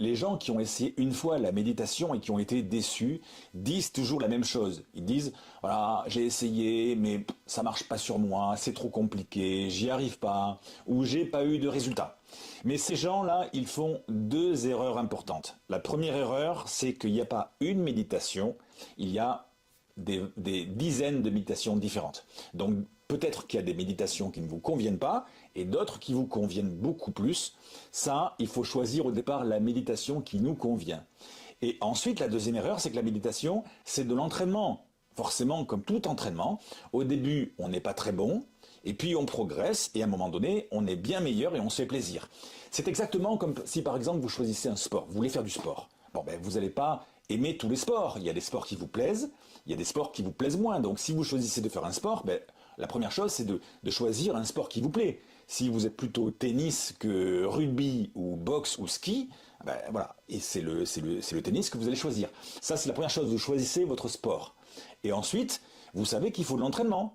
les gens qui ont essayé une fois la méditation et qui ont été déçus disent toujours la même chose. Ils disent, voilà, j'ai essayé, mais ça marche pas sur moi, c'est trop compliqué, j'y arrive pas, ou j'ai pas eu de résultat. Mais ces gens-là, ils font deux erreurs importantes. La première erreur, c'est qu'il n'y a pas une méditation, il y a des dizaines de méditations différentes. Donc peut-être qu'il y a des méditations qui ne vous conviennent pas et d'autres qui vous conviennent beaucoup plus. Ça, il faut choisir au départ la méditation qui nous convient. Et ensuite, la deuxième erreur, c'est que la méditation, c'est de l'entraînement. Forcément, comme tout entraînement, au début, on n'est pas très bon, et puis on progresse, et à un moment donné, on est bien meilleur et on se fait plaisir. C'est exactement comme si, par exemple, vous choisissez un sport, vous voulez faire du sport. Bon, ben, vous n'allez pas aimer tous les sports. Il y a des sports qui vous plaisent, il y a des sports qui vous plaisent moins. Donc, si vous choisissez de faire un sport, ben, la première chose, c'est de choisir un sport qui vous plaît. Si vous êtes plutôt tennis que rugby ou boxe ou ski, ben voilà, et c'est le tennis que vous allez choisir. Ça, c'est la première chose, vous choisissez votre sport. Et ensuite, vous savez qu'il faut de l'entraînement.